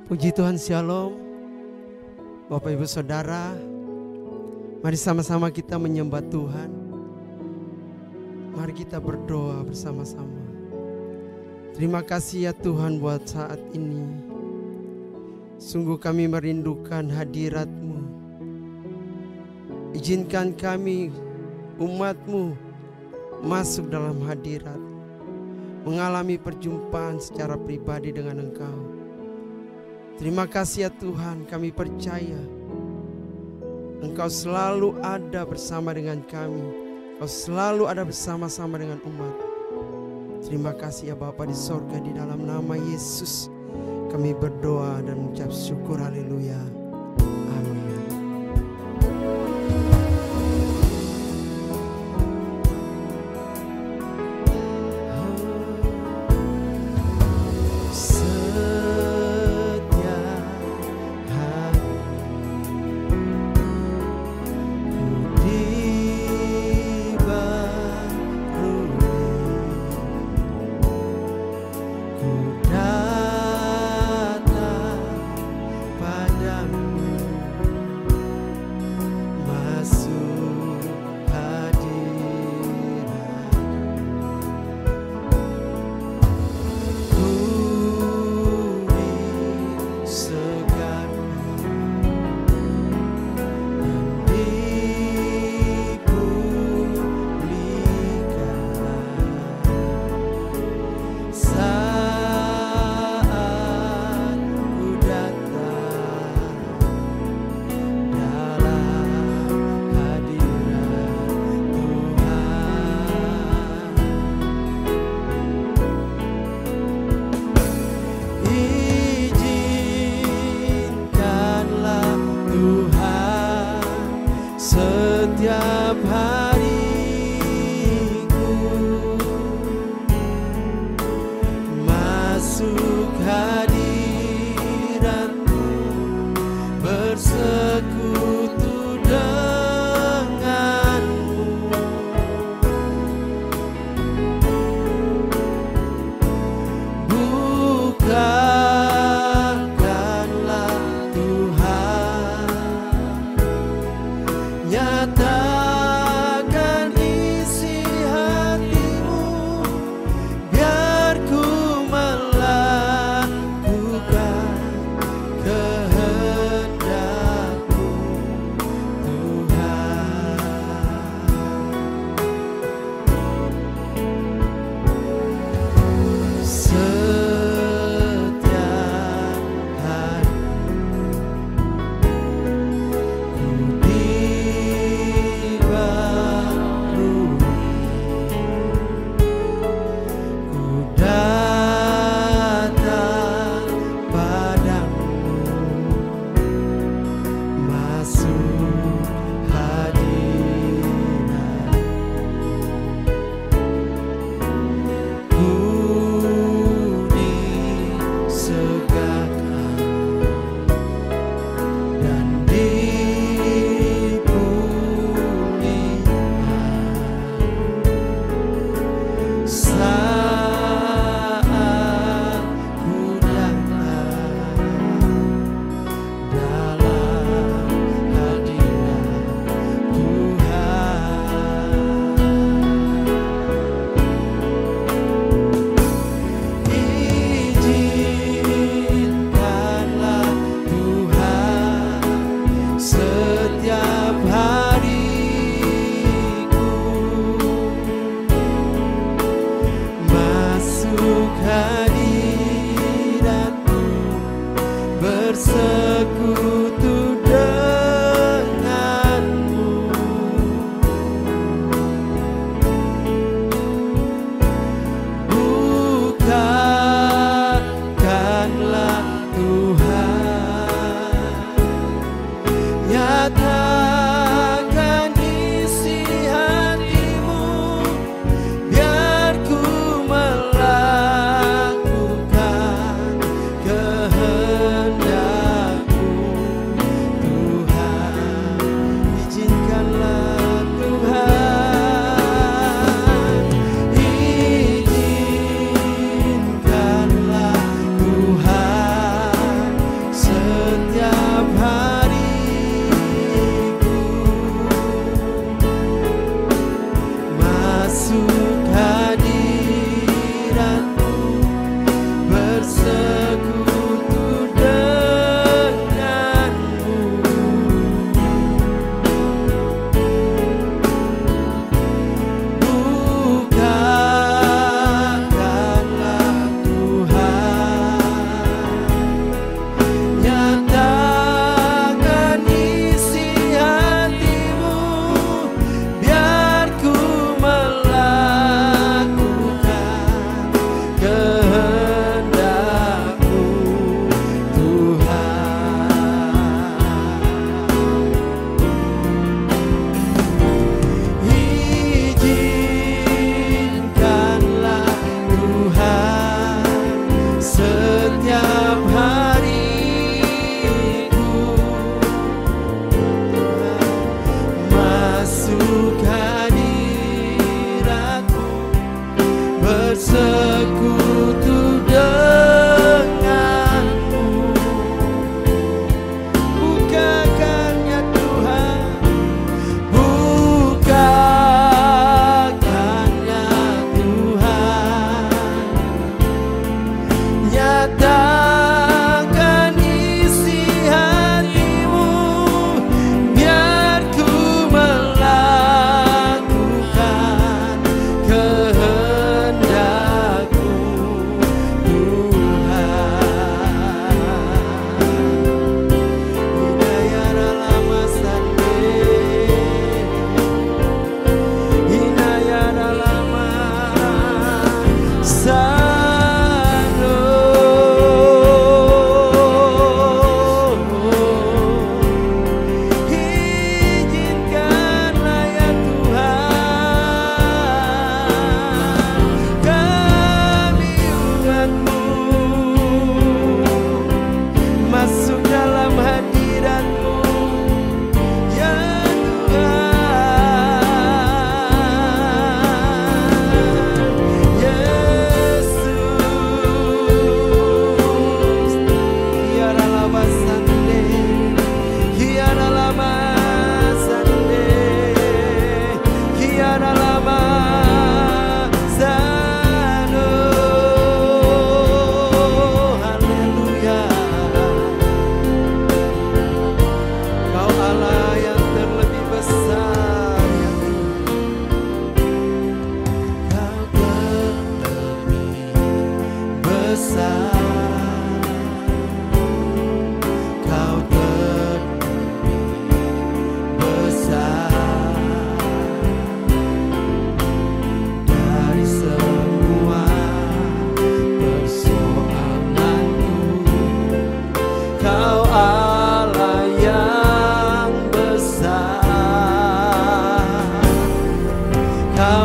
Puji Tuhan, Shalom. Bapak Ibu Saudara, mari sama-sama kita menyembah Tuhan. Mari kita berdoa bersama-sama. Terima kasih ya Tuhan buat saat ini. Sungguh kami merindukan hadirat-Mu. Izinkan kami umat-Mu masuk dalam hadirat, mengalami perjumpaan secara pribadi dengan Engkau. Terima kasih ya Tuhan, kami percaya Engkau selalu ada bersama dengan kami. Engkau selalu ada bersama-sama dengan umat. Terima kasih ya Bapa di sorga, di dalam nama Yesus kami berdoa dan mengucap syukur. Haleluya. Amin. Nyatakan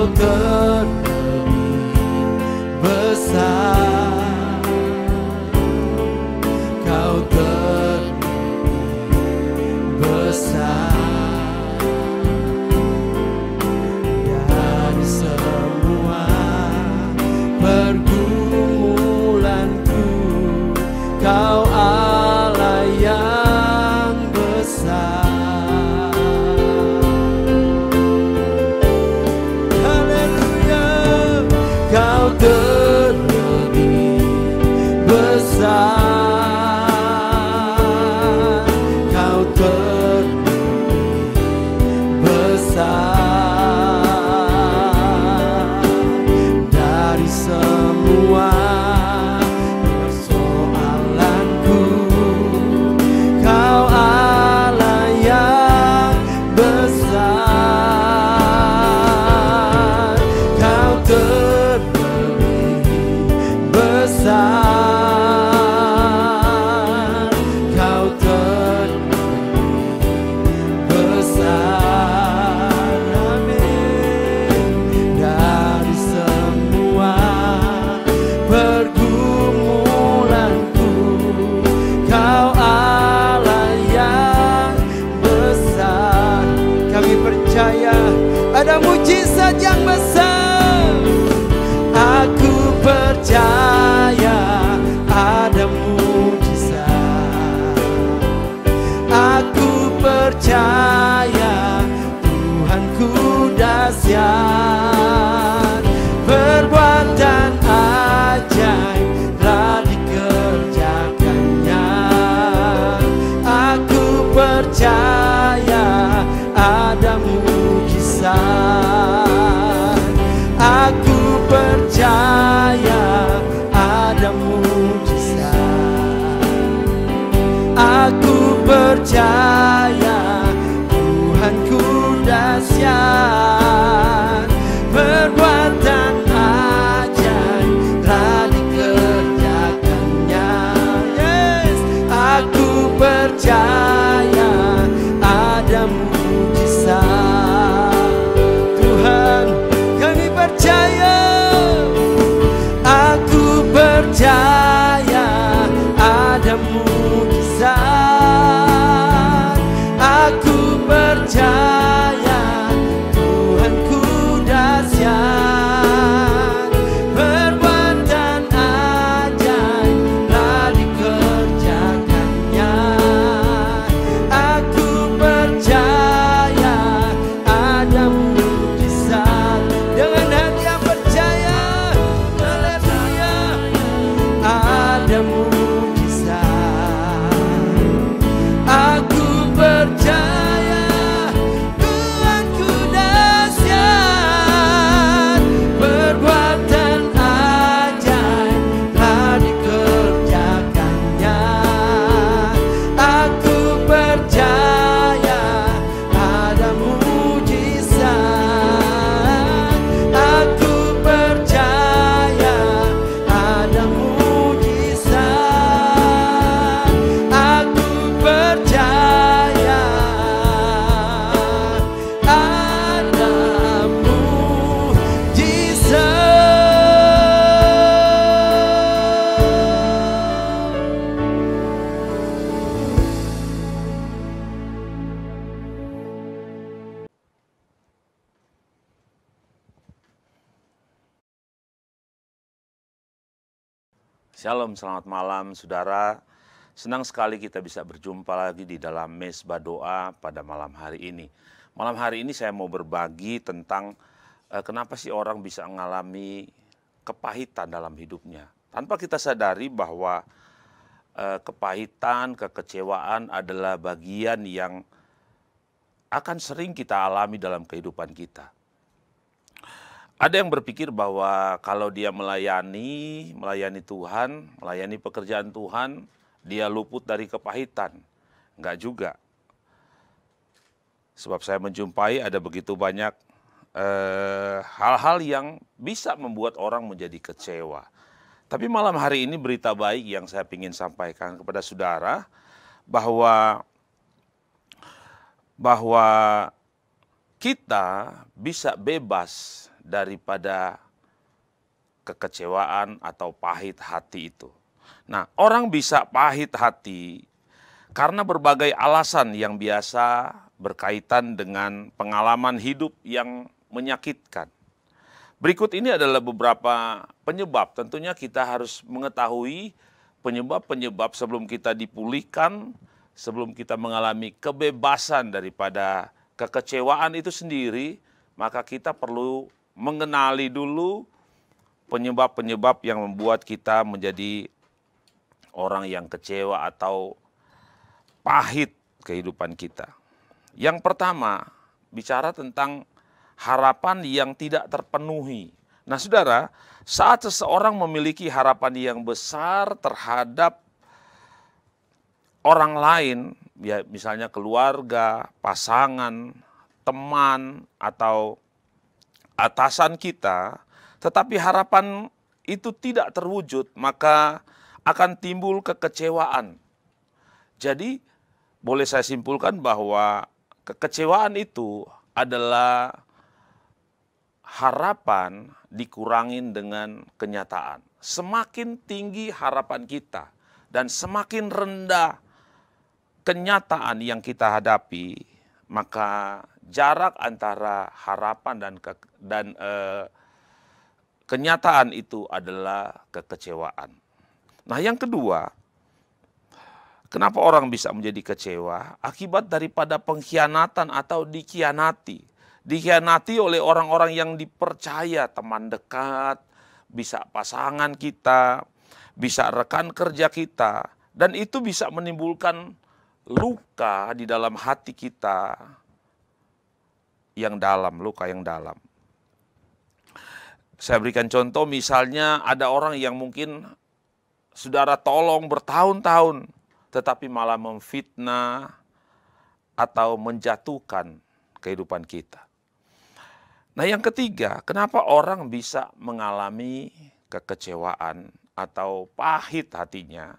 Kau terlebih besar, Kau terlebih besar dari semua pergumulanku. Kau Allah yang besar. Haleluya. Kau terlebih besar, Kau terlebih besar dari semua persoalanku. Kau Allah yang besar, Kau terlebih besar, Kau terlebih besar. Amin. Dari semua pergumulanku, Kau Allah yang besar. Kami percaya ada mujizat yang besar. Aku percaya ada mujizat. Aku percaya Tuhanku dahsyat. Perbuatan ajaib telah dikerjakannya. Aku percaya ada mujizat. Aku percaya ada mujizat. Aku percaya Tuhanku dahsyat. Perbuatan ajaib telah dikerjakannya. Yes, aku percaya ada mujizat. Tuhan, kami percaya. Aku percaya ada mujizat. Aku percaya Tuhanku dahsyat. Perbuatan ajaib telah dikerjakannya. Aku percaya ada mujizat. Dengan hati yang percaya, haleluya, ada mujizat. Aku percaya Tuhanku dahsyat. Perbuatan ajaib telah dikerjakannya. Aku percaya ada mujizat. Aku percaya ada mujizat. Aku percaya ada Shalom, selamat malam saudara. Senang sekali kita bisa berjumpa lagi di dalam Mesbah Doa pada malam hari ini. Malam hari ini saya mau berbagi tentang kenapa sih orang bisa mengalami kepahitan dalam hidupnya. Tanpa kita sadari bahwa kepahitan, kekecewaan adalah bagian yang akan sering kita alami dalam kehidupan kita. Ada yang berpikir bahwa kalau dia melayani Tuhan, melayani pekerjaan Tuhan, dia luput dari kepahitan. Enggak juga. Sebab saya menjumpai ada begitu banyak hal-hal yang bisa membuat orang menjadi kecewa. Tapi malam hari ini berita baik yang saya ingin sampaikan kepada saudara, bahwa kita bisa bebas daripada kekecewaan atau pahit hati itu. Nah, orang bisa pahit hati karena berbagai alasan yang biasa berkaitan dengan pengalaman hidup yang menyakitkan. Berikut ini adalah beberapa penyebab. Tentunya kita harus mengetahui penyebab-penyebab sebelum kita dipulihkan, sebelum kita mengalami kebebasan daripada kekecewaan itu sendiri, maka kita perlu mengenali dulu penyebab-penyebab yang membuat kita menjadi orang yang kecewa atau pahit kehidupan kita. Yang pertama, bicara tentang harapan yang tidak terpenuhi. Nah, saudara, saat seseorang memiliki harapan yang besar terhadap orang lain, ya misalnya keluarga, pasangan, teman, atau atasan kita, tetapi harapan itu tidak terwujud, maka akan timbul kekecewaan. Jadi, boleh saya simpulkan bahwa kekecewaan itu adalah harapan dikurangin dengan kenyataan. Semakin tinggi harapan kita dan semakin rendah kenyataan yang kita hadapi, maka jarak antara harapan dan kenyataan itu adalah kekecewaan. Nah, yang kedua, kenapa orang bisa menjadi kecewa? Akibat daripada pengkhianatan atau dikhianati. Dikhianati oleh orang-orang yang dipercaya, teman dekat, bisa pasangan kita, bisa rekan kerja kita. Dan itu bisa menimbulkan luka di dalam hati kita yang dalam, luka yang dalam. Saya berikan contoh, misalnya ada orang yang mungkin saudara tolong bertahun-tahun, tetapi malah memfitnah atau menjatuhkan kehidupan kita. Nah, yang ketiga, kenapa orang bisa mengalami kekecewaan atau pahit hatinya?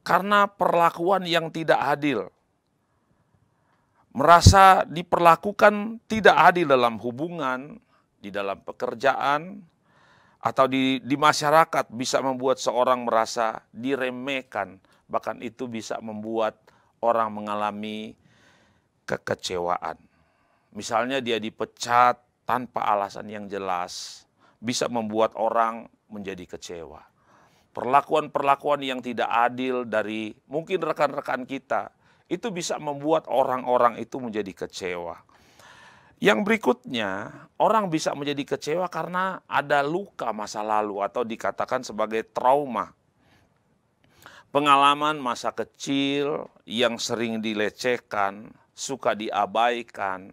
Karena perlakuan yang tidak adil. Merasa diperlakukan tidak adil dalam hubungan, di dalam pekerjaan, atau di masyarakat bisa membuat seorang merasa diremehkan. Bahkan itu bisa membuat orang mengalami kekecewaan. Misalnya dia dipecat tanpa alasan yang jelas, bisa membuat orang menjadi kecewa. Perlakuan-perlakuan yang tidak adil dari mungkin rekan-rekan kita, itu bisa membuat orang-orang itu menjadi kecewa. Yang berikutnya, orang bisa menjadi kecewa karena ada luka masa lalu atau dikatakan sebagai trauma. Pengalaman masa kecil yang sering dilecehkan, suka diabaikan,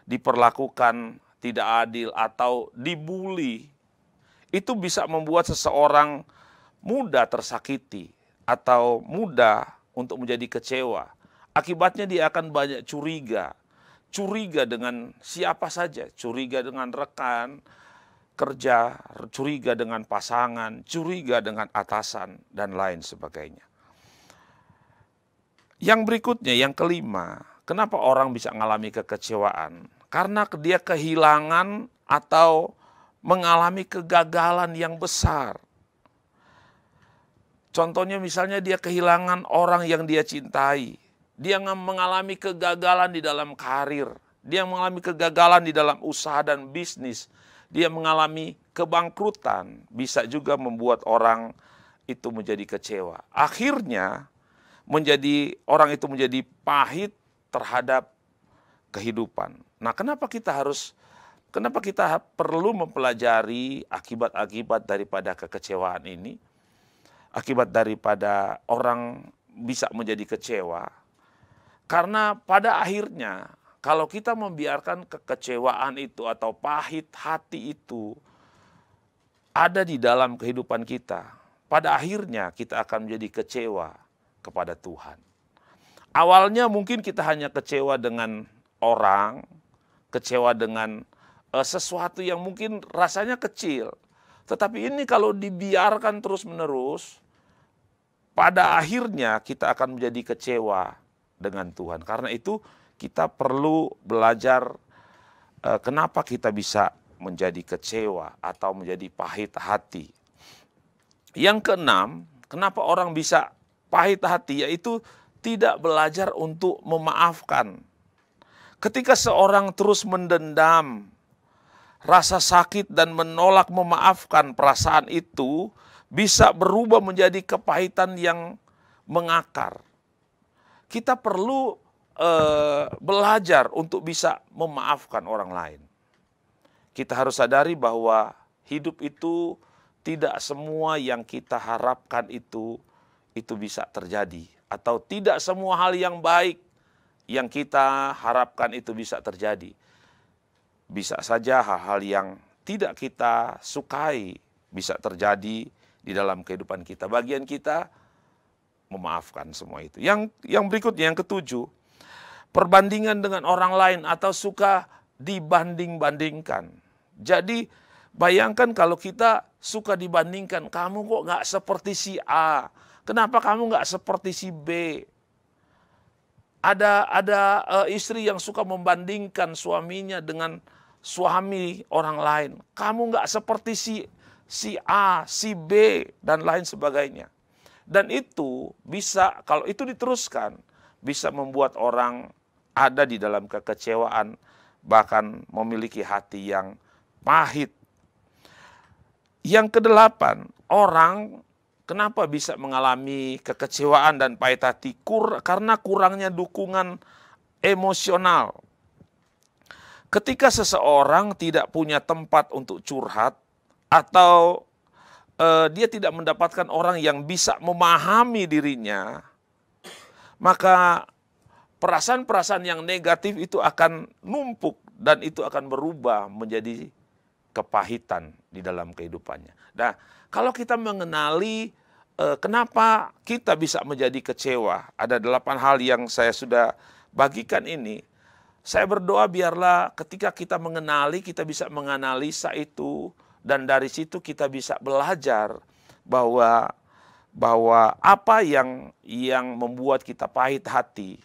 diperlakukan tidak adil atau dibuli, itu bisa membuat seseorang mudah tersakiti atau mudah untuk menjadi kecewa. Akibatnya dia akan banyak curiga. Curiga dengan siapa saja, curiga dengan rekan kerja, curiga dengan pasangan, curiga dengan atasan, dan lain sebagainya. Yang berikutnya, yang kelima, kenapa orang bisa mengalami kekecewaan? Karena dia kehilangan atau mengalami kegagalan yang besar. Contohnya misalnya dia kehilangan orang yang dia cintai. Dia mengalami kegagalan di dalam karir. Dia mengalami kegagalan di dalam usaha dan bisnis. Dia mengalami kebangkrutan. Bisa juga membuat orang itu menjadi kecewa. Akhirnya orang itu menjadi pahit terhadap kehidupan. Nah, kenapa kita perlu mempelajari akibat-akibat daripada kekecewaan ini? Akibat daripada orang bisa menjadi kecewa. Karena pada akhirnya kalau kita membiarkan kekecewaan itu atau pahit hati itu ada di dalam kehidupan kita, pada akhirnya kita akan menjadi kecewa kepada Tuhan. Awalnya mungkin kita hanya kecewa dengan orang, kecewa dengan sesuatu yang mungkin rasanya kecil. Tetapi ini kalau dibiarkan terus-menerus, pada akhirnya kita akan menjadi kecewa dengan Tuhan. Karena itu kita perlu belajar kenapa kita bisa menjadi kecewa atau menjadi pahit hati. Yang keenam, kenapa orang bisa pahit hati, yaitu tidak belajar untuk memaafkan. Ketika seorang terus mendendam rasa sakit dan menolak memaafkan, perasaan itu bisa berubah menjadi kepahitan yang mengakar. Kita perlu belajar untuk bisa memaafkan orang lain. Kita harus sadari bahwa hidup itu tidak semua yang kita harapkan itu bisa terjadi. Atau tidak semua hal yang baik yang kita harapkan itu bisa terjadi. Bisa saja hal-hal yang tidak kita sukai bisa terjadi di dalam kehidupan kita. Bagian kita memaafkan semua itu. Yang berikutnya, yang ketujuh, perbandingan dengan orang lain atau suka dibanding-bandingkan. Jadi bayangkan kalau kita suka dibandingkan, kamu kok nggak seperti si A, kenapa kamu nggak seperti si B? Ada istri yang suka membandingkan suaminya dengan suami orang lain. Kamu nggak seperti si A, si B, dan lain sebagainya. Dan itu bisa, kalau itu diteruskan, bisa membuat orang ada di dalam kekecewaan, bahkan memiliki hati yang pahit. Yang kedelapan, orang kenapa bisa mengalami kekecewaan dan pahit hati? Karena kurangnya dukungan emosional. Ketika seseorang tidak punya tempat untuk curhat atau dia tidak mendapatkan orang yang bisa memahami dirinya, maka perasaan-perasaan yang negatif itu akan numpuk dan itu akan berubah menjadi kepahitan di dalam kehidupannya. Nah, kalau kita mengenali kenapa kita bisa menjadi kecewa, ada 8 hal yang saya sudah bagikan ini. Saya berdoa biarlah ketika kita mengenali, kita bisa menganalisa itu, dan dari situ kita bisa belajar bahwa apa yang membuat kita pahit hati.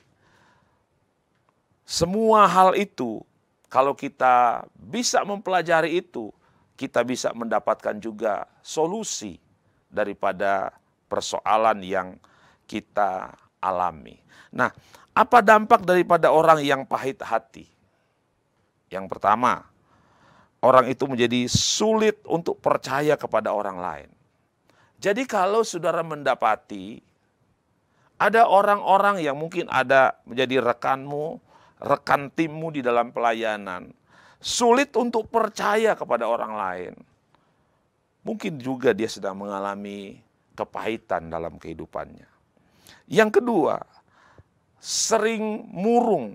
Semua hal itu, kalau kita bisa mempelajari itu, kita bisa mendapatkan juga solusi daripada persoalan yang kita alami. Nah, apa dampak daripada orang yang pahit hati? Yang pertama, orang itu menjadi sulit untuk percaya kepada orang lain. Jadi kalau saudara mendapati ada orang-orang yang mungkin ada menjadi rekanmu, rekan timmu di dalam pelayanan, sulit untuk percaya kepada orang lain, mungkin juga dia sedang mengalami kepahitan dalam kehidupannya. Yang kedua, sering murung,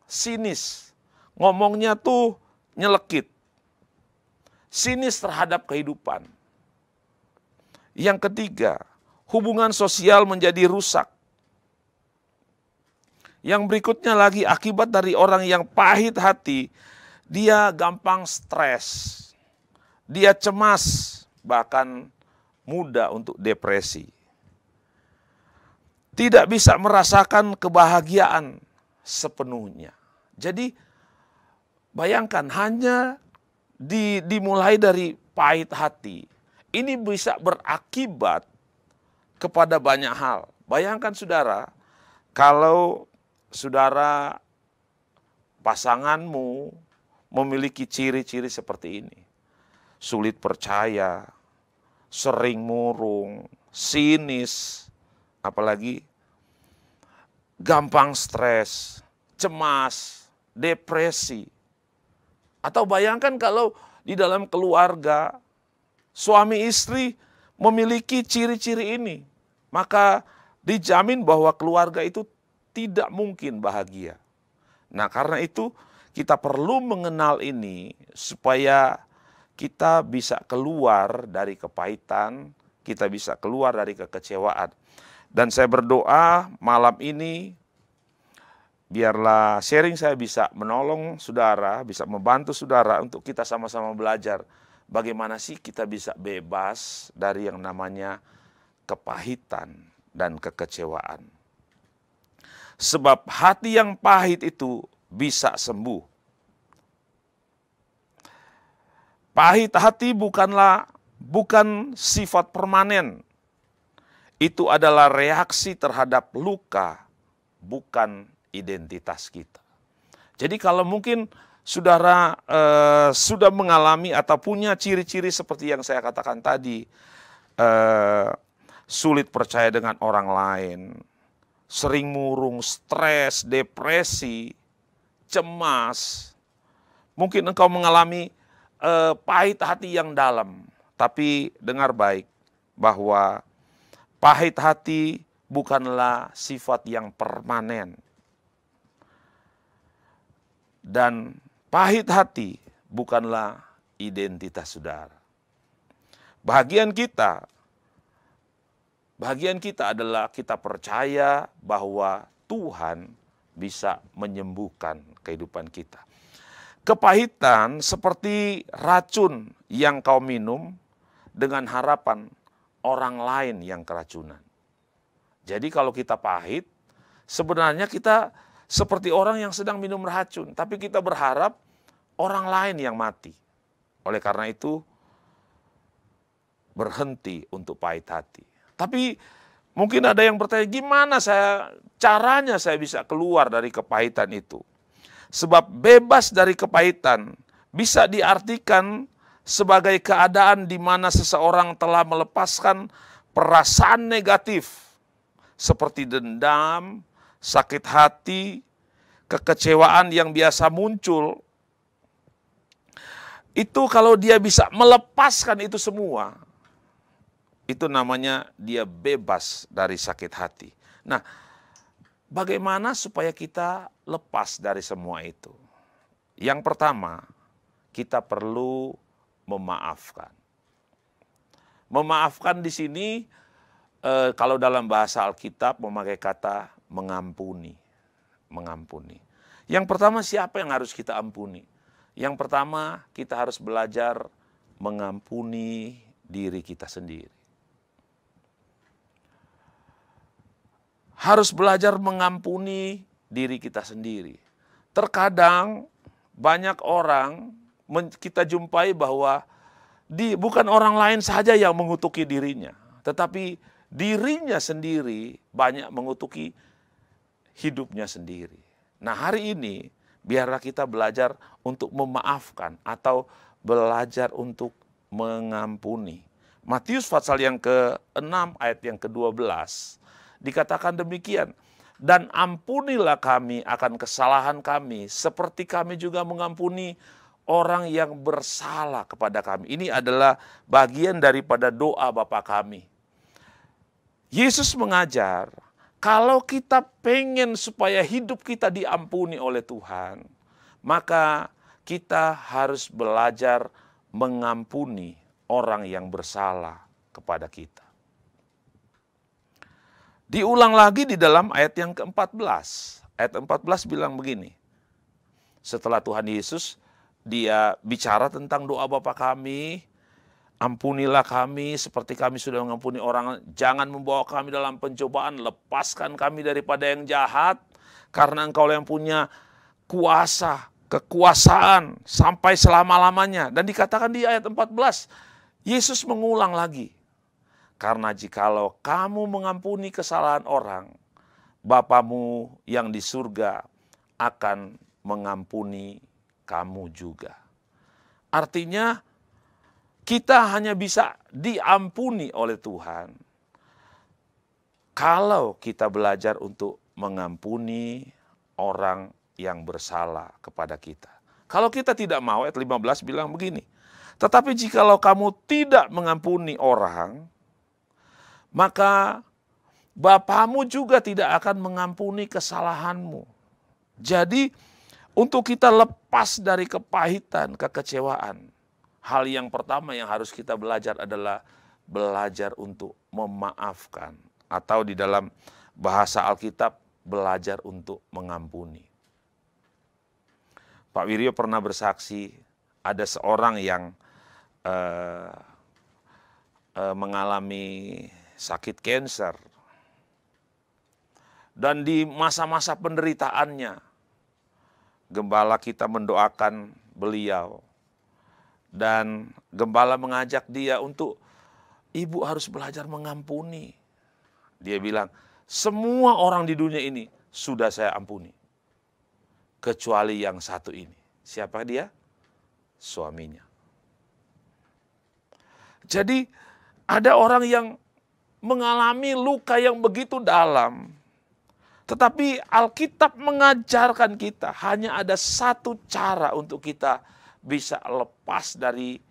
sinis, ngomongnya tuh nyelekit, sinis terhadap kehidupan. Yang ketiga, hubungan sosial menjadi rusak. Yang berikutnya lagi, akibat dari orang yang pahit hati, dia gampang stres, dia cemas, bahkan mudah untuk depresi. Tidak bisa merasakan kebahagiaan sepenuhnya. Jadi bayangkan, hanya dimulai dari pahit hati, ini bisa berakibat kepada banyak hal. Bayangkan saudara, kalau saudara pasanganmu memiliki ciri-ciri seperti ini. Sulit percaya, sering murung, sinis, apalagi gampang stres, cemas, depresi. Atau bayangkan kalau di dalam keluarga, suami istri memiliki ciri-ciri ini, maka dijamin bahwa keluarga itu tidak mungkin bahagia. Nah, karena itu kita perlu mengenal ini supaya kita bisa keluar dari kepahitan, kita bisa keluar dari kekecewaan. Dan saya berdoa malam ini, biarlah sharing saya bisa menolong saudara, bisa membantu saudara untuk kita sama-sama belajar bagaimana sih kita bisa bebas dari yang namanya kepahitan dan kekecewaan. Sebab hati yang pahit itu bisa sembuh Pahit hati bukan sifat permanen. Itu adalah reaksi terhadap luka, bukan identitas kita. Jadi kalau mungkin saudara sudah mengalami atau punya ciri-ciri seperti yang saya katakan tadi, sulit percaya dengan orang lain, sering murung, stres, depresi, cemas, mungkin engkau mengalami pahit hati yang dalam. Tapi dengar baik bahwa pahit hati bukanlah sifat yang permanen. Dan pahit hati bukanlah identitas saudara. Bahagian kita adalah kita percaya bahwa Tuhan bisa menyembuhkan kehidupan kita. Kepahitan seperti racun yang kau minum dengan harapan orang lain yang keracunan. Jadi kalau kita pahit, sebenarnya kita seperti orang yang sedang minum racun, tapi kita berharap orang lain yang mati. Oleh karena itu, berhenti untuk pahit hati. Tapi mungkin ada yang bertanya, gimana caranya saya bisa keluar dari kepahitan itu? Sebab bebas dari kepahitan bisa diartikan sebagai keadaan di mana seseorang telah melepaskan perasaan negatif seperti dendam, sakit hati, kekecewaan yang biasa muncul. Itu kalau dia bisa melepaskan itu semua, itu namanya dia bebas dari sakit hati. Nah, bagaimana supaya kita lepas dari semua itu? Yang pertama, kita perlu memaafkan. Memaafkan di sini kalau dalam bahasa Alkitab memakai kata mengampuni. Mengampuni. Yang pertama, siapa yang harus kita ampuni? Yang pertama, kita harus belajar mengampuni diri kita sendiri. Harus belajar mengampuni diri kita sendiri. Terkadang banyak orang kita jumpai bahwa bukan orang lain saja yang mengutuki dirinya, tetapi dirinya sendiri banyak mengutuki hidupnya sendiri. Nah, hari ini biarlah kita belajar untuk memaafkan atau belajar untuk mengampuni. Matius pasal yang ke-6 ayat yang ke-12 dikatakan demikian. Dan ampunilah kami akan kesalahan kami seperti kami juga mengampuni orang yang bersalah kepada kami. Ini adalah bagian daripada doa Bapa kami. Yesus mengajar, kalau kita pengen supaya hidup kita diampuni oleh Tuhan, maka kita harus belajar mengampuni orang yang bersalah kepada kita. Diulang lagi di dalam ayat yang ke-14. Ayat 14 bilang begini. Setelah Tuhan Yesus, dia bicara tentang doa Bapa kami, ampunilah kami seperti kami sudah mengampuni orang. Jangan membawa kami dalam pencobaan. Lepaskan kami daripada yang jahat. Karena Engkau yang punya kuasa, kekuasaan sampai selama-lamanya. Dan dikatakan di ayat 14, Yesus mengulang lagi. Karena jikalau kamu mengampuni kesalahan orang, Bapamu yang di surga akan mengampuni kamu juga. Artinya, kita hanya bisa diampuni oleh Tuhan kalau kita belajar untuk mengampuni orang yang bersalah kepada kita. Kalau kita tidak mau, ayat 15 bilang begini. Tetapi jikalau kamu tidak mengampuni orang, maka Bapamu juga tidak akan mengampuni kesalahanmu. Jadi, untuk kita lepas dari kepahitan, kekecewaan, hal yang pertama yang harus kita belajar adalah belajar untuk memaafkan. Atau di dalam bahasa Alkitab, belajar untuk mengampuni. Pak Wiryo pernah bersaksi, ada seorang yang mengalami sakit kanker. Dan di masa-masa penderitaannya, gembala kita mendoakan beliau. Dan gembala mengajak dia untuk, ibu harus belajar mengampuni. Dia bilang, semua orang di dunia ini sudah saya ampuni. Kecuali yang satu ini. Siapa dia? Suaminya. Jadi ada orang yang mengalami luka yang begitu dalam. Tetapi Alkitab mengajarkan kita hanya ada satu cara untuk kita bisa lepas dari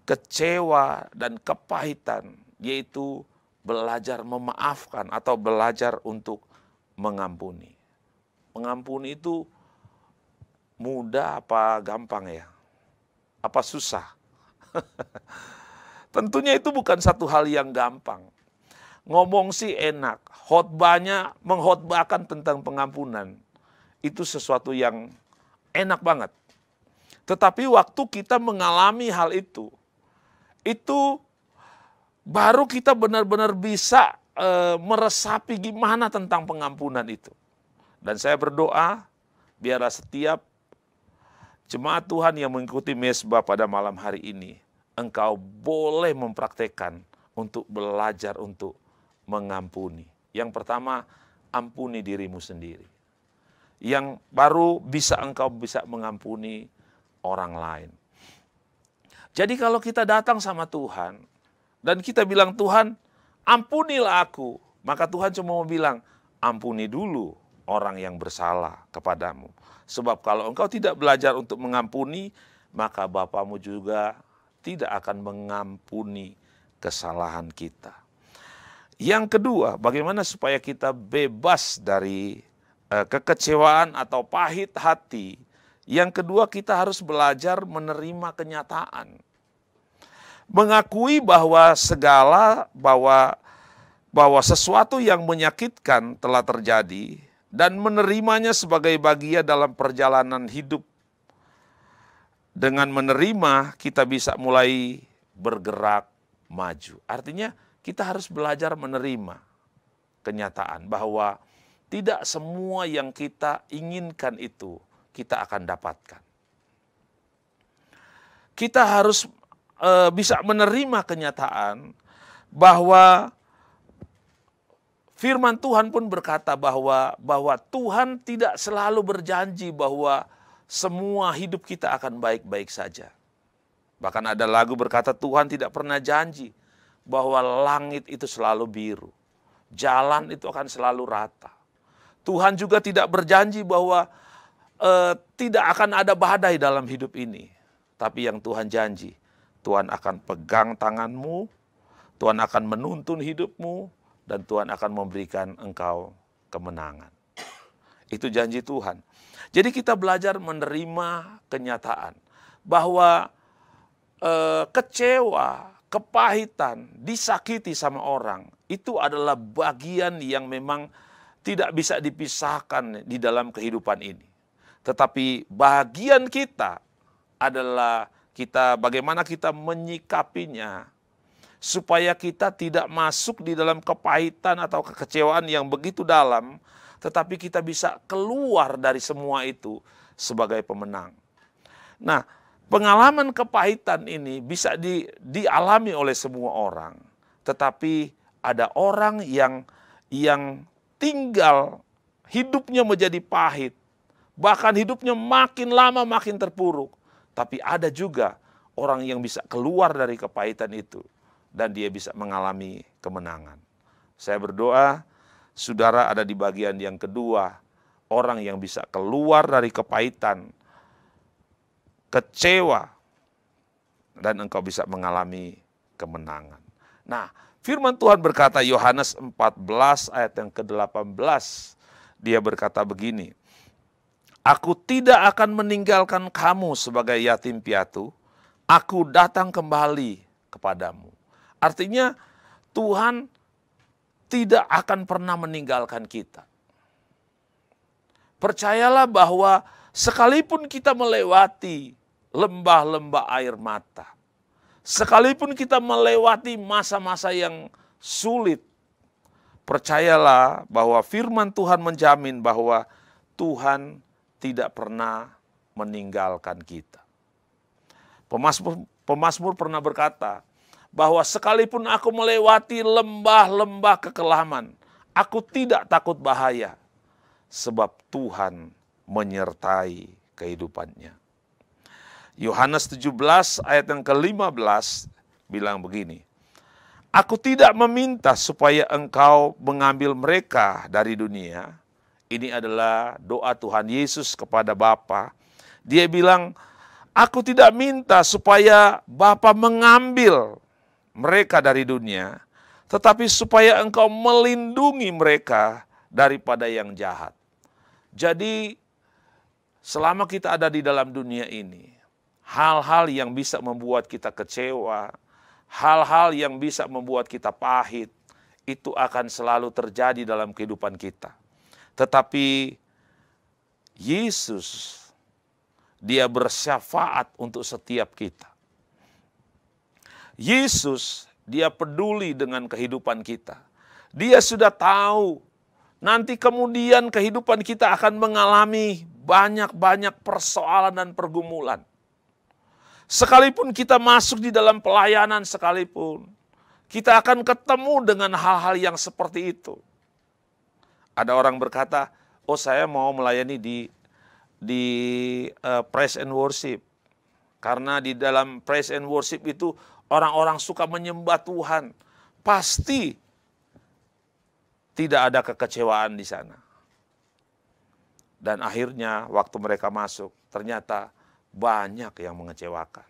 kecewa dan kepahitan, yaitu belajar memaafkan atau belajar untuk mengampuni. Mengampuni itu mudah apa gampang ya? Apa susah? Tentunya itu bukan satu hal yang gampang. Ngomong sih enak, mengkhotbahkan tentang pengampunan, itu sesuatu yang enak banget. Tetapi waktu kita mengalami hal itu baru kita benar-benar bisa meresapi gimana tentang pengampunan itu. Dan saya berdoa, biarlah setiap jemaat Tuhan yang mengikuti mesbah pada malam hari ini, engkau boleh mempraktekkan untuk belajar untuk mengampuni. Yang pertama, ampuni dirimu sendiri. Yang baru engkau bisa mengampuni orang lain. Jadi kalau kita datang sama Tuhan dan kita bilang, Tuhan ampunilah aku, maka Tuhan cuma mau bilang, ampuni dulu orang yang bersalah kepadamu. Sebab kalau engkau tidak belajar untuk mengampuni, maka Bapamu juga tidak akan mengampuni kesalahan kita. Yang kedua, bagaimana supaya kita bebas dari kekecewaan atau pahit hati. Yang kedua, kita harus belajar menerima kenyataan. Mengakui bahwa bahwa sesuatu yang menyakitkan telah terjadi dan menerimanya sebagai bagian dalam perjalanan hidup. Dengan menerima, kita bisa mulai bergerak maju. Artinya, kita harus belajar menerima kenyataan bahwa tidak semua yang kita inginkan itu kita akan dapatkan. Kita harus bisa menerima kenyataan bahwa firman Tuhan pun berkata bahwa Tuhan tidak selalu berjanji bahwa semua hidup kita akan baik-baik saja. Bahkan ada lagu berkata, Tuhan tidak pernah janji bahwa langit itu selalu biru. Jalan itu akan selalu rata. Tuhan juga tidak berjanji bahwa tidak akan ada badai dalam hidup ini. Tapi yang Tuhan janji, Tuhan akan pegang tanganmu, Tuhan akan menuntun hidupmu, dan Tuhan akan memberikan engkau kemenangan. Itu janji Tuhan. Jadi kita belajar menerima kenyataan bahwa kecewa, kepahitan, disakiti sama orang, itu adalah bagian yang memang tidak bisa dipisahkan di dalam kehidupan ini. Tetapi bagian kita adalah bagaimana kita menyikapinya, supaya kita tidak masuk di dalam kepahitan atau kekecewaan yang begitu dalam, tetapi kita bisa keluar dari semua itu sebagai pemenang. Nah, pengalaman kepahitan ini bisa dialami oleh semua orang, tetapi ada orang yang tinggal hidupnya menjadi pahit, bahkan hidupnya makin lama makin terpuruk. Tapi ada juga orang yang bisa keluar dari kepahitan itu dan dia bisa mengalami kemenangan. Saya berdoa, saudara ada di bagian yang kedua, orang yang bisa keluar dari kepahitan, kecewa, dan engkau bisa mengalami kemenangan. Nah, firman Tuhan berkata, Yohanes 14 ayat yang ke-18, dia berkata begini, Aku tidak akan meninggalkan kamu sebagai yatim piatu, aku datang kembali kepadamu. Artinya Tuhan tidak akan pernah meninggalkan kita. Percayalah bahwa sekalipun kita melewati lembah-lembah air mata, sekalipun kita melewati masa-masa yang sulit, percayalah bahwa firman Tuhan menjamin bahwa Tuhan tidak pernah meninggalkan kita. Pemazmur pernah berkata bahwa sekalipun aku melewati lembah-lembah kekelaman, aku tidak takut bahaya, sebab Tuhan menyertai kehidupannya. Yohanes 17 ayat yang ke-15 bilang begini, aku tidak meminta supaya engkau mengambil mereka dari dunia. Ini adalah doa Tuhan Yesus kepada Bapa. Dia bilang, aku tidak minta supaya Bapa mengambil mereka dari dunia, tetapi supaya engkau melindungi mereka daripada yang jahat. Jadi, selama kita ada di dalam dunia ini, hal-hal yang bisa membuat kita kecewa, hal-hal yang bisa membuat kita pahit, itu akan selalu terjadi dalam kehidupan kita. Tetapi Yesus, dia bersyafaat untuk setiap kita. Yesus, dia peduli dengan kehidupan kita. Dia sudah tahu nanti kemudian kehidupan kita akan mengalami banyak-banyak persoalan dan pergumulan. Sekalipun kita masuk di dalam pelayanan sekalipun, kita akan ketemu dengan hal-hal yang seperti itu. Ada orang berkata, oh saya mau melayani di praise and worship. Karena di dalam praise and worship itu orang-orang suka menyembah Tuhan. Pasti tidak ada kekecewaan di sana. Dan akhirnya waktu mereka masuk, ternyata banyak yang mengecewakan.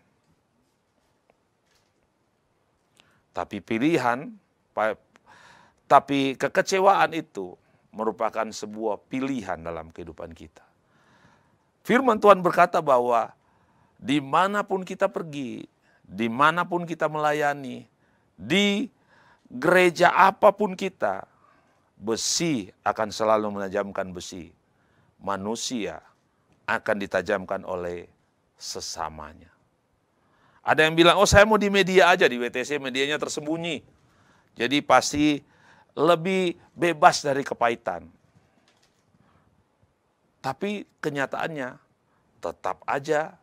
Tapi kekecewaan itu merupakan sebuah pilihan dalam kehidupan kita. Firman Tuhan berkata bahwa dimanapun kita pergi, dimanapun kita melayani, di gereja apapun kita, besi akan selalu menajamkan besi. Manusia akan ditajamkan oleh sesamanya. Ada yang bilang, oh saya mau di media aja, di WTC medianya tersembunyi. Jadi pasti lebih bebas dari kepahitan. Tapi kenyataannya tetap aja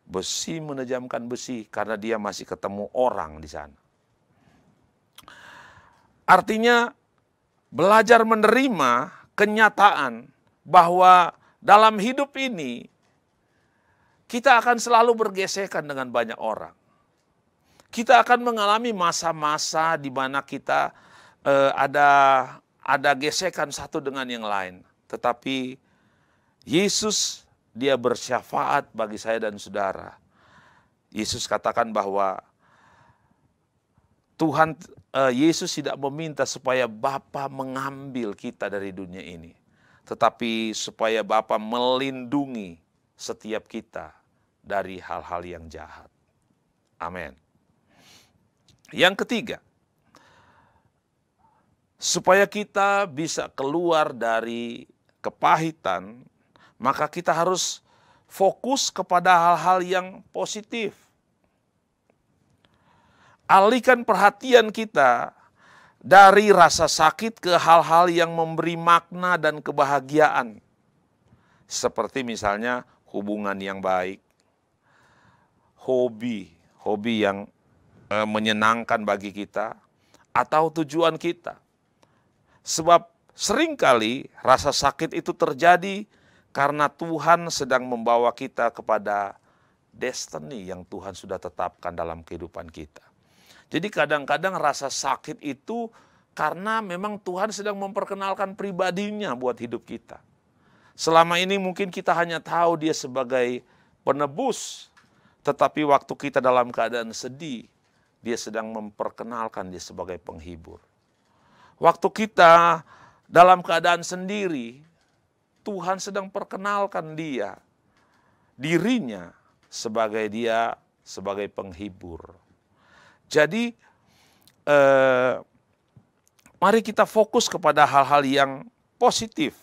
besi menajamkan besi karena dia masih ketemu orang di sana. Artinya belajar menerima kenyataan bahwa dalam hidup ini kita akan selalu bergesekan dengan banyak orang. Kita akan mengalami masa-masa di mana kita ada gesekan satu dengan yang lain. Tetapi Yesus, dia bersyafaat bagi saya dan saudara. Yesus katakan bahwa Tuhan Yesus tidak meminta supaya Bapa mengambil kita dari dunia ini, tetapi supaya Bapa melindungi setiap kita dari hal-hal yang jahat. Amin. Yang ketiga, supaya kita bisa keluar dari kepahitan, maka kita harus fokus kepada hal-hal yang positif. Alihkan perhatian kita dari rasa sakit ke hal-hal yang memberi makna dan kebahagiaan. Seperti misalnya hubungan yang baik, hobi yang menyenangkan bagi kita, atau tujuan kita. Sebab seringkali rasa sakit itu terjadi karena Tuhan sedang membawa kita kepada destiny yang Tuhan sudah tetapkan dalam kehidupan kita. Jadi kadang-kadang rasa sakit itu karena memang Tuhan sedang memperkenalkan pribadinya buat hidup kita. Selama ini mungkin kita hanya tahu dia sebagai penebus, tetapi waktu kita dalam keadaan sedih, dia sedang memperkenalkan dia sebagai penghibur. Waktu kita dalam keadaan sendiri, Tuhan sedang perkenalkan dirinya sebagai penghibur. Jadi, mari kita fokus kepada hal-hal yang positif.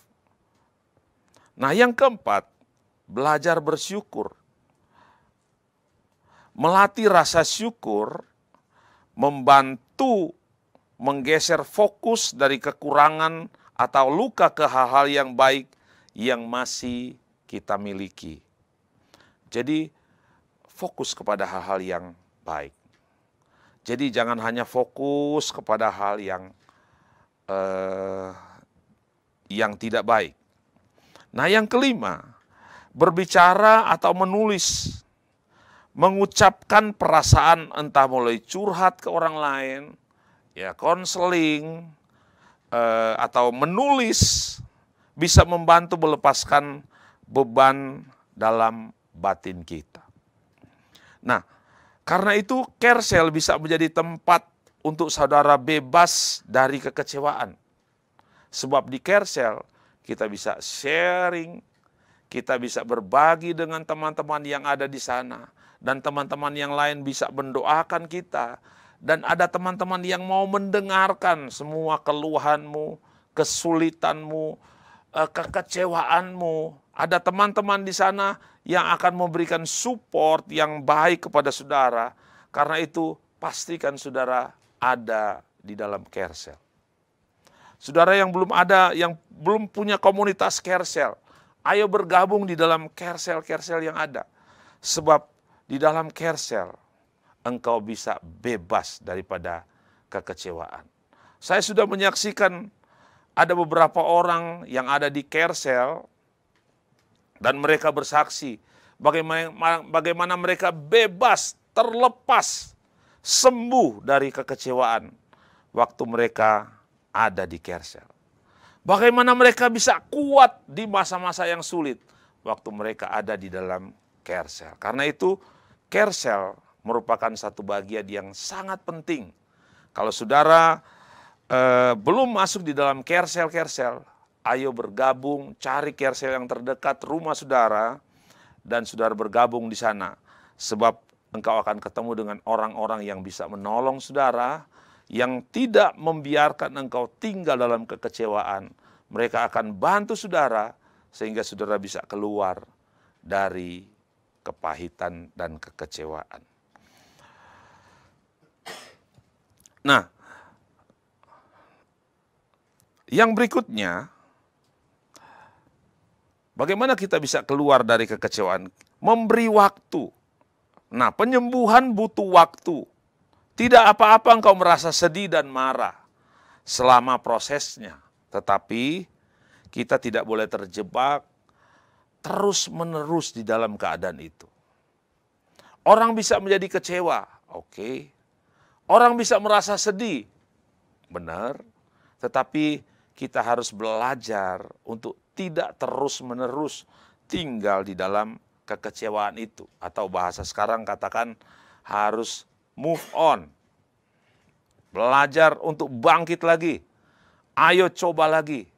Nah, yang keempat, belajar bersyukur. Melatih rasa syukur, membantu menggeser fokus dari kekurangan atau luka ke hal-hal yang baik yang masih kita miliki. Jadi, fokus kepada hal-hal yang baik. Jadi jangan hanya fokus kepada hal yang tidak baik. Nah, yang kelima, berbicara atau menulis, mengucapkan perasaan, entah mulai curhat ke orang lain, ya konseling, atau menulis, bisa membantu melepaskan beban dalam batin kita. Nah, karena itu care cell bisa menjadi tempat untuk saudara bebas dari kekecewaan. Sebab di care cell kita bisa sharing, kita bisa berbagi dengan teman-teman yang ada di sana. Dan teman-teman yang lain bisa mendoakan kita. Dan ada teman-teman yang mau mendengarkan semua keluhanmu, kesulitanmu, kekecewaanmu. Ada teman-teman di sana yang akan memberikan support yang baik kepada saudara. Karena itu pastikan saudara ada di dalam care cell. Saudara yang belum ada, yang belum punya komunitas care cell, ayo bergabung di dalam care cell yang ada. Sebab di dalam care cell engkau bisa bebas daripada kekecewaan. Saya sudah menyaksikan ada beberapa orang yang ada di care cell dan mereka bersaksi bagaimana mereka bebas, terlepas, sembuh dari kekecewaan waktu mereka ada di care cell. Bagaimana mereka bisa kuat di masa-masa yang sulit waktu mereka ada di dalam care cell. Karena itu care cell merupakan satu bagian yang sangat penting. Kalau saudara belum masuk di dalam care cell, ayo bergabung, cari care cell yang terdekat rumah saudara, dan saudara bergabung di sana. Sebab engkau akan ketemu dengan orang-orang yang bisa menolong saudara, yang tidak membiarkan engkau tinggal dalam kekecewaan. Mereka akan bantu saudara, sehingga saudara bisa keluar dari kepahitan dan kekecewaan. Nah, yang berikutnya, bagaimana kita bisa keluar dari kekecewaan? Memberi waktu. Nah, penyembuhan butuh waktu. Tidak apa-apa engkau merasa sedih dan marah selama prosesnya. Tetapi kita tidak boleh terjebak terus-menerus di dalam keadaan itu. Orang bisa menjadi kecewa, oke. Orang bisa merasa sedih, benar. Tetapi kita harus belajar untuk tidak terus-menerus tinggal di dalam kekecewaan itu. Atau bahasa sekarang katakan harus move on. Belajar untuk bangkit lagi. Ayo coba lagi.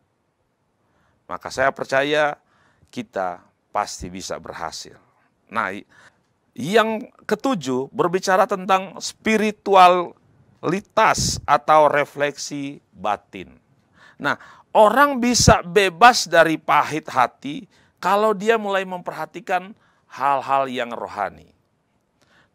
Maka saya percaya kita pasti bisa berhasil. Nah, yang ketujuh berbicara tentang spiritualitas atau refleksi batin. Nah, orang bisa bebas dari pahit hati kalau dia mulai memperhatikan hal-hal yang rohani.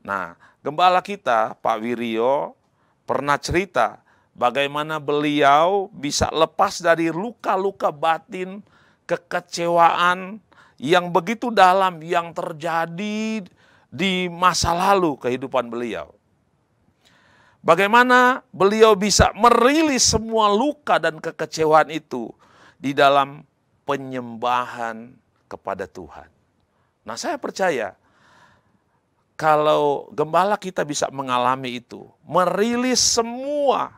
Nah, gembala kita, Pak Wiryo, pernah cerita bagaimana beliau bisa lepas dari luka-luka batin, kekecewaan yang begitu dalam yang terjadi di masa lalu kehidupan beliau. Bagaimana beliau bisa merilis semua luka dan kekecewaan itu di dalam penyembahan kepada Tuhan. Nah, saya percaya kalau gembala kita bisa mengalami itu, merilis semua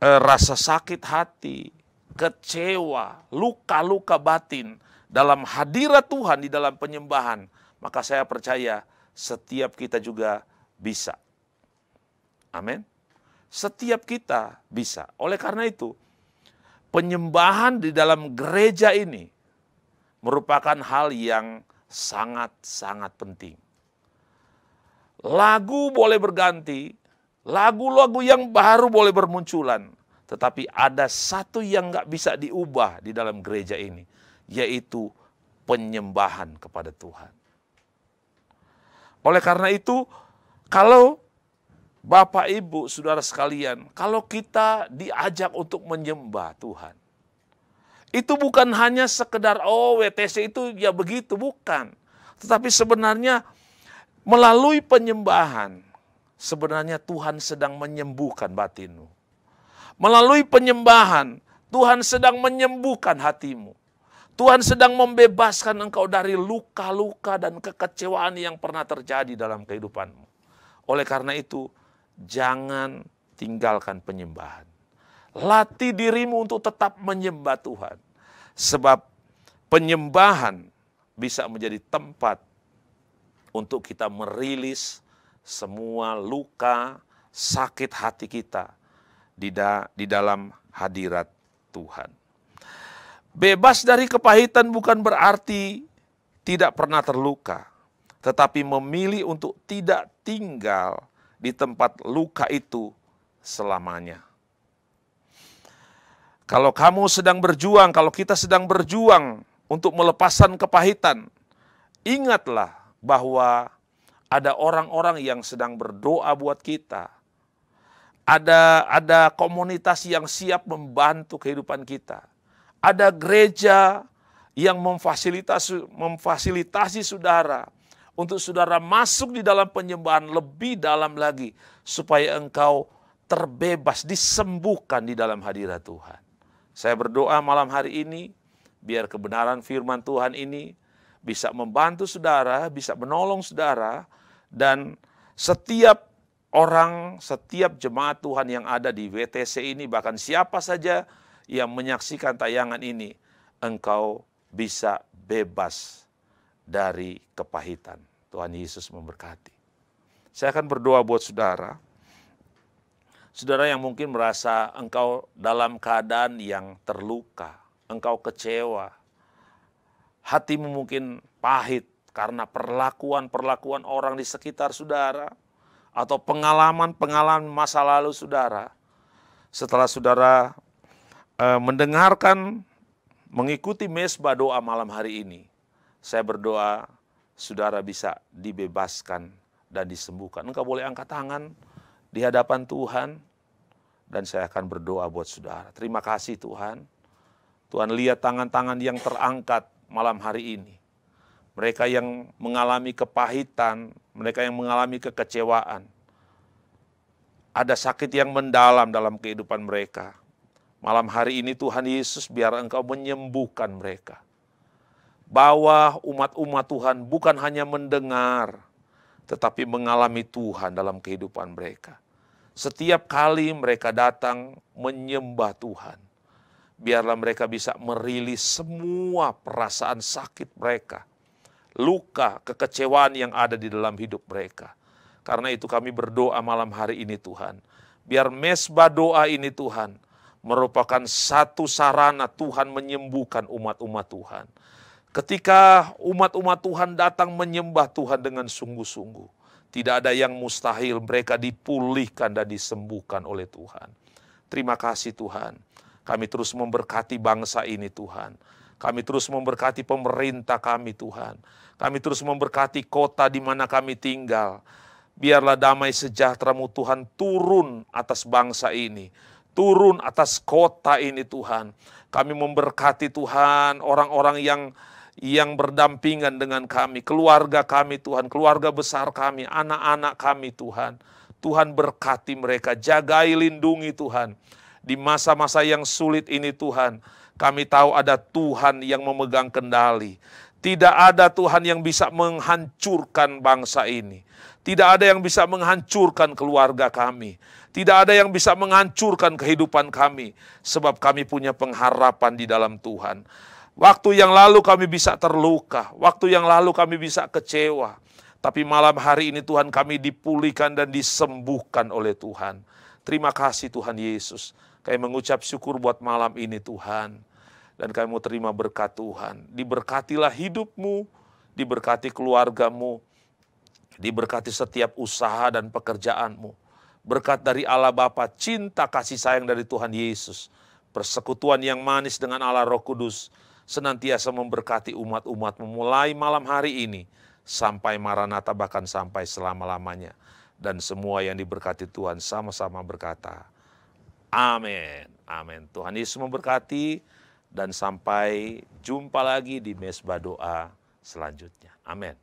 rasa sakit hati, kecewa, luka-luka batin dalam hadirat Tuhan di dalam penyembahan, maka saya percaya setiap kita juga bisa. Amin. Setiap kita bisa. Oleh karena itu, penyembahan di dalam gereja ini merupakan hal yang sangat-sangat penting. Lagu boleh berganti, lagu-lagu yang baru boleh bermunculan, tetapi ada satu yang nggak bisa diubah di dalam gereja ini, yaitu penyembahan kepada Tuhan. Oleh karena itu, kalau Bapak, Ibu, Saudara sekalian, kalau kita diajak untuk menyembah Tuhan, itu bukan hanya sekedar, WTC itu ya begitu, bukan. Tetapi sebenarnya Melalui penyembahan, sebenarnya Tuhan sedang menyembuhkan batinmu. Melalui penyembahan, Tuhan sedang menyembuhkan hatimu. Tuhan sedang membebaskan engkau dari luka-luka dan kekecewaan yang pernah terjadi dalam kehidupanmu. Oleh karena itu, jangan tinggalkan penyembahan. Latih dirimu untuk tetap menyembah Tuhan. Sebab penyembahan bisa menjadi tempat untuk kita merilis semua luka, sakit hati kita di dalam hadirat Tuhan. Bebas dari kepahitan bukan berarti tidak pernah terluka, tetapi memilih untuk tidak tinggal di tempat luka itu selamanya. Kalau kamu sedang berjuang, kalau kita sedang berjuang untuk melepaskan kepahitan, ingatlah bahwa ada orang-orang yang sedang berdoa buat kita. Ada komunitas yang siap membantu kehidupan kita. Ada gereja yang memfasilitasi saudara untuk saudara masuk di dalam penyembahan lebih dalam lagi supaya engkau terbebas, disembuhkan di dalam hadirat Tuhan. Saya berdoa malam hari ini biar kebenaran firman Tuhan ini bisa membantu saudara, bisa menolong saudara, dan setiap orang, setiap jemaat Tuhan yang ada di WTC ini, bahkan siapa saja yang menyaksikan tayangan ini, engkau bisa bebas dari kepahitan. Tuhan Yesus memberkati. Saya akan berdoa buat saudara. Saudara yang mungkin merasa engkau dalam keadaan yang terluka, engkau kecewa, hatimu mungkin pahit karena perlakuan-perlakuan orang di sekitar saudara, atau pengalaman-pengalaman masa lalu saudara. Setelah saudara mendengarkan, mengikuti mesbah doa malam hari ini, saya berdoa saudara bisa dibebaskan dan disembuhkan. Engkau boleh angkat tangan di hadapan Tuhan, dan saya akan berdoa buat saudara. Terima kasih Tuhan. Tuhan lihat tangan-tangan yang terangkat malam hari ini. Mereka yang mengalami kepahitan, mereka yang mengalami kekecewaan. Ada sakit yang mendalam dalam kehidupan mereka. Malam hari ini Tuhan Yesus, biar engkau menyembuhkan mereka. Bahwa umat-umat Tuhan bukan hanya mendengar, tetapi mengalami Tuhan dalam kehidupan mereka. Setiap kali mereka datang menyembah Tuhan, biarlah mereka bisa merilis semua perasaan sakit mereka, luka, kekecewaan yang ada di dalam hidup mereka. Karena itu kami berdoa malam hari ini Tuhan, biar mesbah doa ini Tuhan merupakan satu sarana Tuhan menyembuhkan umat-umat Tuhan. Ketika umat-umat Tuhan datang menyembah Tuhan dengan sungguh-sungguh, tidak ada yang mustahil, mereka dipulihkan dan disembuhkan oleh Tuhan. Terima kasih Tuhan. Kami terus memberkati bangsa ini Tuhan. Kami terus memberkati pemerintah kami Tuhan. Kami terus memberkati kota di mana kami tinggal. Biarlah damai sejahtera-Mu Tuhan turun atas bangsa ini. Turun atas kota ini Tuhan. Kami memberkati Tuhan orang-orang yang berdampingan dengan kami. Keluarga kami Tuhan, keluarga besar kami, anak-anak kami Tuhan. Tuhan berkati mereka, jagai lindungi Tuhan. Di masa-masa yang sulit ini Tuhan, kami tahu ada Tuhan yang memegang kendali. Tidak ada Tuhan yang bisa menghancurkan bangsa ini. Tidak ada yang bisa menghancurkan keluarga kami. Tidak ada yang bisa menghancurkan kehidupan kami. Sebab kami punya pengharapan di dalam Tuhan. Waktu yang lalu kami bisa terluka. Waktu yang lalu kami bisa kecewa. Tapi malam hari ini Tuhan kami dipulihkan dan disembuhkan oleh Tuhan. Terima kasih Tuhan Yesus. Kami mengucap syukur buat malam ini Tuhan. Dan kami mau terima berkat Tuhan. Diberkatilah hidupmu, diberkati keluargamu, diberkati setiap usaha dan pekerjaanmu. Berkat dari Allah Bapa, cinta kasih sayang dari Tuhan Yesus, persekutuan yang manis dengan Allah Roh Kudus, senantiasa memberkati umat-umatmu mulai malam hari ini, sampai Maranatha bahkan sampai selama-lamanya. Dan semua yang diberkati Tuhan sama-sama berkata, amin. Amin. Tuhan Yesus memberkati, dan sampai jumpa lagi di mesbah doa selanjutnya. Amin.